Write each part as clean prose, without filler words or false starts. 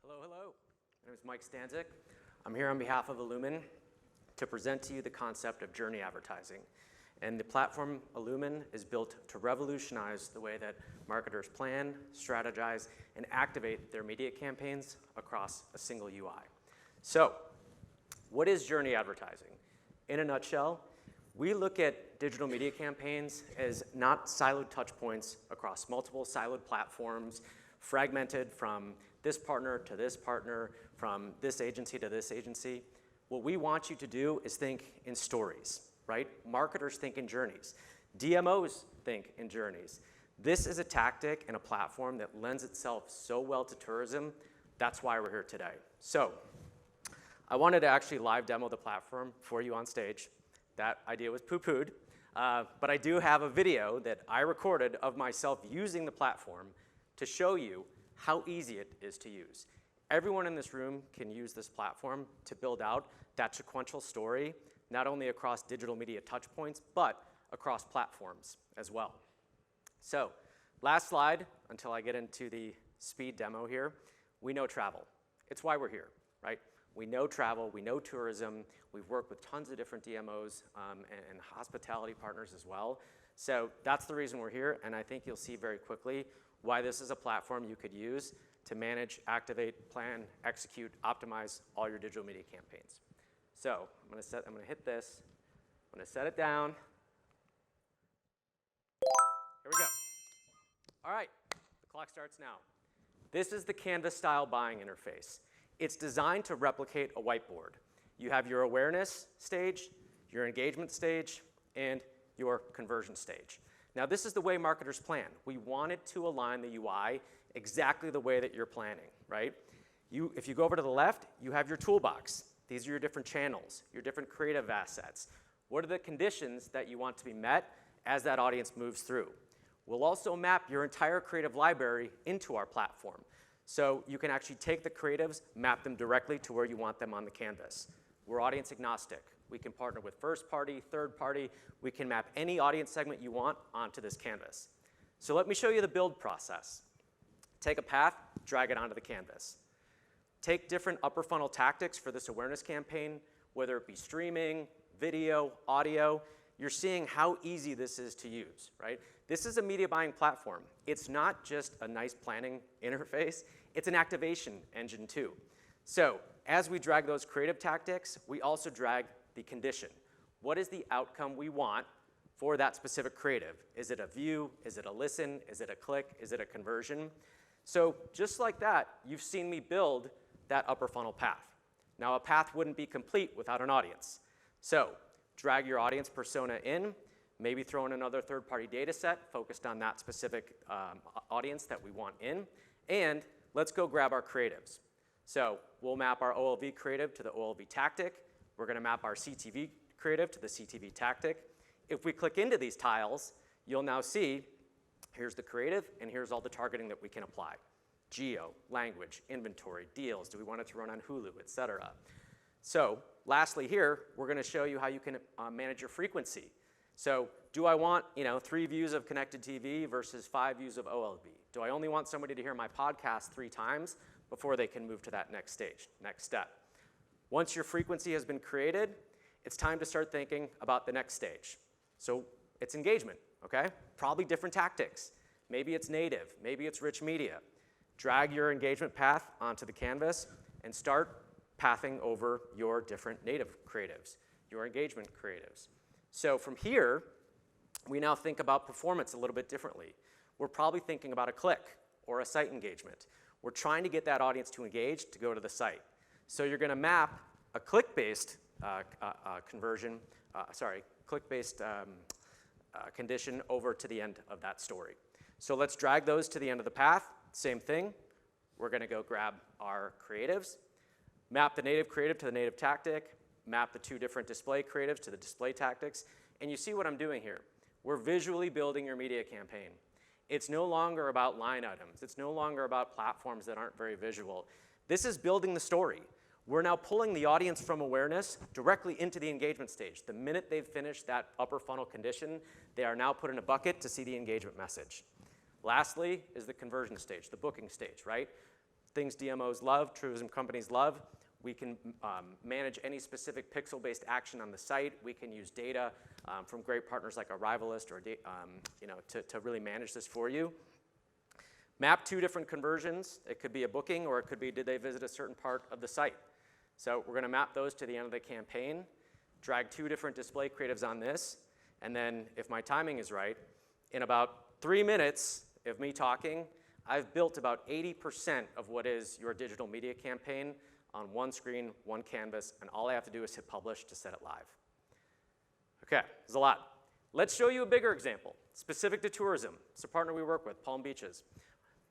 Hello. My name is Mike Stanzik. I'm here on behalf of Illumin to present to you the concept of journey advertising. And the platform Illumin is built to revolutionize the way that marketers plan, strategize, and activate their media campaigns across a single UI. So, what is journey advertising? In a nutshell, we look at digital media campaigns as not siloed touch points across multiple siloed platforms, fragmented from this partner to this partner, from this agency to this agency. What we want you to do is think in stories, right? Marketers think in journeys. DMOs think in journeys. This is a tactic and a platform that lends itself so well to tourism. That's why we're here today. So, I wanted to actually live demo the platform for you on stage. That idea was poo-pooed, but I do have a video that I recorded of myself using the platform to show you how easy it is to use. Everyone in this room can use this platform to build out that sequential story, not only across digital media touchpoints, but across platforms as well. So, last slide, until I get into the speed demo here. We know travel. It's why we're here, right? We know travel, we know tourism, we've worked with tons of different DMOs and hospitality partners as well. So that's the reason we're here, and I think you'll see very quickly why this is a platform you could use to manage, activate, plan, execute, optimize all your digital media campaigns. So I'm gonna hit this, I'm gonna set it down. Here we go. All right, the clock starts now. This is the Canvas style buying interface. It's designed to replicate a whiteboard. You have your awareness stage, your engagement stage, and your conversion stage. Now, this is the way marketers plan. We wanted to align the UI exactly the way that you're planning, right? If you go over to the left, you have your toolbox. These are your different channels, your different creative assets. What are the conditions that you want to be met as that audience moves through? We'll also map your entire creative library into our platform. So you can actually take the creatives, map them directly to where you want them on the canvas. We're audience agnostic. We can partner with first party, third party. We can map any audience segment you want onto this canvas. So let me show you the build process. Take a path, drag it onto the canvas. Take different upper funnel tactics for this awareness campaign, whether it be streaming, video, audio. You're seeing how easy this is to use, right? This is a media buying platform. It's not just a nice planning interface, it's an activation engine too. So as we drag those creative tactics, we also drag the condition. What is the outcome we want for that specific creative? Is it a view? Is it a listen? Is it a click? Is it a conversion? So just like that, you've seen me build that upper funnel path. Now a path wouldn't be complete without an audience. So drag your audience persona in, maybe throw in another third-party data set focused on that specific audience that we want in, and let's go grab our creatives. So we'll map our OLV creative to the OLV tactic. We're gonna map our CTV creative to the CTV tactic. If we click into these tiles, you'll now see, here's the creative, and here's all the targeting that we can apply. Geo, language, inventory, deals, do we want it to run on Hulu, et cetera. So lastly here, we're gonna show you how you can manage your frequency. So do I want 3 views of connected TV versus 5 views of OLV? Do I only want somebody to hear my podcast 3 times before they can move to that next stage, next step? Once your frequency has been created, it's time to start thinking about the next stage. So it's engagement, okay? Probably different tactics. Maybe it's native, maybe it's rich media. Drag your engagement path onto the canvas and start pathing over your different native creatives, your engagement creatives. So from here, we now think about performance a little bit differently. We're probably thinking about a click or a site engagement. We're trying to get that audience to engage to go to the site. So you're gonna map a click-based condition over to the end of that story. So let's drag those to the end of the path. Same thing. We're gonna go grab our creatives, map the native creative to the native tactic, map the 2 different display creatives to the display tactics, and you see what I'm doing here. We're visually building your media campaign. It's no longer about line items. It's no longer about platforms that aren't very visual. This is building the story. We're now pulling the audience from awareness directly into the engagement stage. The minute they've finished that upper funnel condition, they are now put in a bucket to see the engagement message. Lastly is the conversion stage, the booking stage, right? Things DMOs love, tourism companies love. We can manage any specific pixel-based action on the site. We can use data from great partners like Arrivalist or to really manage this for you. Map 2 different conversions. It could be a booking, or it could be did they visit a certain part of the site. So we're going to map those to the end of the campaign, drag 2 different display creatives on this, and then if my timing is right, in about 3 minutes of me talking, I've built about 80% of what is your digital media campaign on one screen, one canvas, and all I have to do is hit publish to set it live. Okay, there's a lot. Let's show you a bigger example, specific to tourism. It's a partner we work with, Palm Beaches.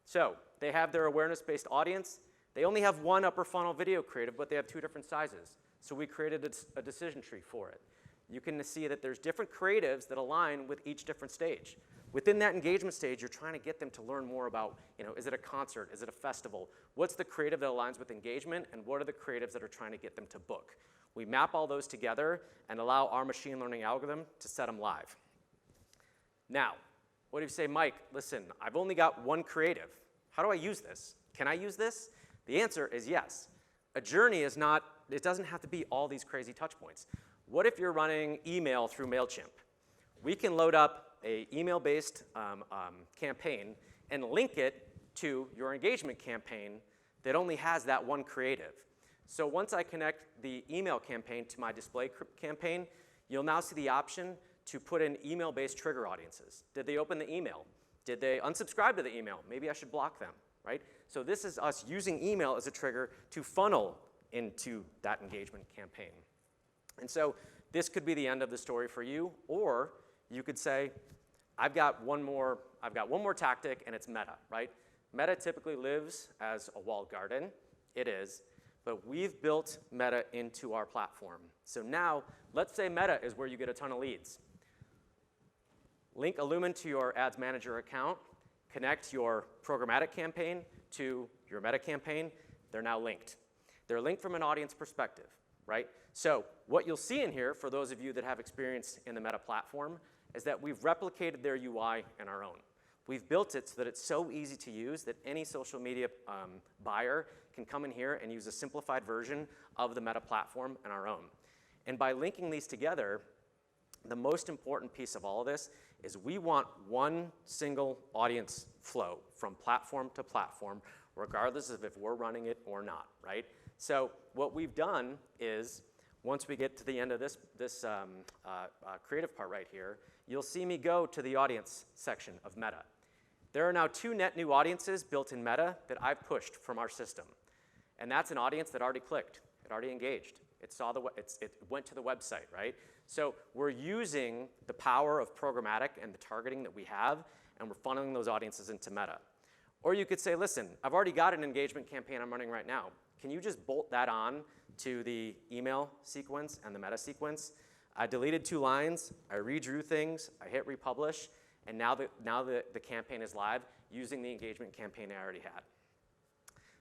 So they have their awareness-based audience. They only have one upper funnel video creative, but they have 2 different sizes. So we created a decision tree for it. You can see that there's different creatives that align with each different stage. Within that engagement stage, you're trying to get them to learn more about, is it a concert? Is it a festival? What's the creative that aligns with engagement? And what are the creatives that are trying to get them to book? We map all those together and allow our machine learning algorithm to set them live. Now, what do you say, Mike? Listen, I've only got one creative. How do I use this? Can I use this? The answer is yes. A journey is not, it doesn't have to be all these crazy touch points. What if you're running email through MailChimp? We can load up an email-based campaign and link it to your engagement campaign that only has that one creative. So once I connect the email campaign to my display campaign, you'll now see the option to put in email-based trigger audiences. Did they open the email? Did they unsubscribe to the email? Maybe I should block them, right? So this is us using email as a trigger to funnel into that engagement campaign. And so this could be the end of the story for you, or you could say, I've got one more tactic, and it's meta, right? Meta typically lives as a walled garden. It is. But we've built meta into our platform. So now, let's say meta is where you get a ton of leads. Link Illumin to your Ads Manager account. Connect your programmatic campaign to your meta campaign. They're now linked. They're linked from an audience perspective, right? So what you'll see in here, for those of you that have experience in the meta platform, is that we've replicated their UI in our own. We've built it so that it's so easy to use that any social media buyer can come in here and use a simplified version of the meta platform in our own. And by linking these together, the most important piece of all of this is we want one single audience flow from platform to platform, regardless of if we're running it or not, right? So what we've done is, once we get to the end of this creative part right here, you'll see me go to the audience section of Meta. There are now 2 net new audiences built in Meta that I've pushed from our system. And that's an audience that already clicked, it already engaged. It went to the website, right? So we're using the power of programmatic and the targeting that we have, and we're funneling those audiences into Meta. Or you could say, listen, I've already got an engagement campaign I'm running right now. Can you just bolt that on to the email sequence and the meta sequence? I deleted 2 lines, I redrew things, I hit republish, and now the campaign is live using the engagement campaign I already had.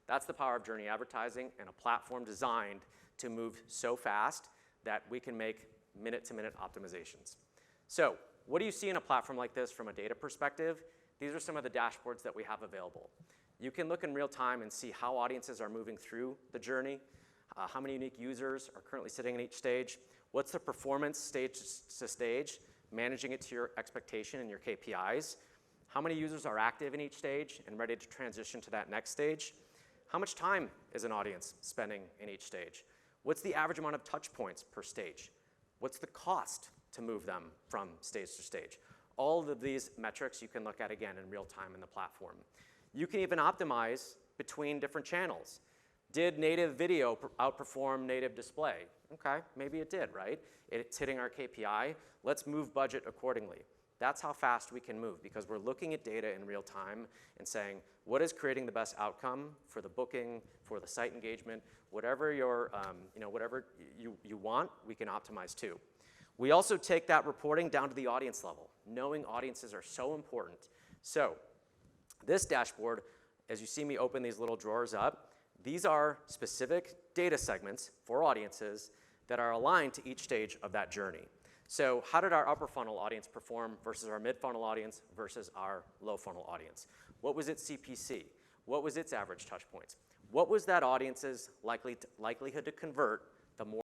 That's the power of journey advertising and a platform designed to move so fast that we can make minute-to-minute optimizations. So what do you see in a platform like this from a data perspective? These are some of the dashboards that we have available. You can look in real time and see how audiences are moving through the journey, how many unique users are currently sitting in each stage, what's the performance stage to stage, managing it to your expectation and your KPIs, how many users are active in each stage and ready to transition to that next stage, how much time is an audience spending in each stage, what's the average amount of touch points per stage, what's the cost to move them from stage to stage. All of these metrics you can look at again in real time in the platform. You can even optimize between different channels. Did native video outperform native display? Okay, maybe it did, right? It's hitting our KPI. Let's move budget accordingly. That's how fast we can move, because we're looking at data in real time and saying, what is creating the best outcome for the booking, for the site engagement, whatever whatever you want, we can optimize too. We also take that reporting down to the audience level. Knowing audiences are so important. So this dashboard, as you see me open these little drawers up, these are specific data segments for audiences that are aligned to each stage of that journey. So how did our upper funnel audience perform versus our mid funnel audience versus our low funnel audience? What was its CPC? What was its average touch points? What was that audience's likelihood to convert the more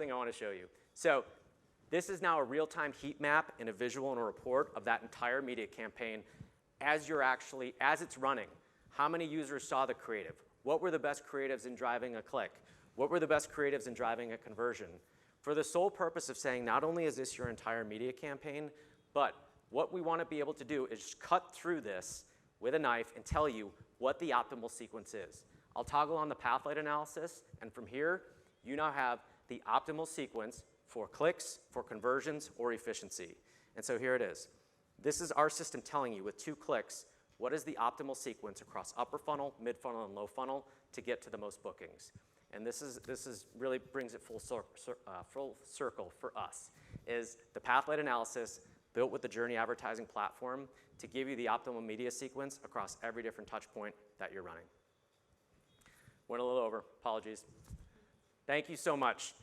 thing I want to show you. So this is now a real-time heat map and a visual and a report of that entire media campaign as it's running. How many users saw the creative? What were the best creatives in driving a click? What were the best creatives in driving a conversion? For the sole purpose of saying not only is this your entire media campaign, but what we want to be able to do is just cut through this with a knife and tell you what the optimal sequence is. I'll toggle on the pathlight analysis, and from here, you now have the optimal sequence for clicks, for conversions, or efficiency. And so here it is. This is our system telling you with 2 clicks what is the optimal sequence across upper funnel, mid funnel, and low funnel to get to the most bookings. And this is really brings it full circle for us, is the pathlight analysis built with the Journey advertising platform to give you the optimal media sequence across every different touch point that you're running. Went a little over, apologies. Thank you so much.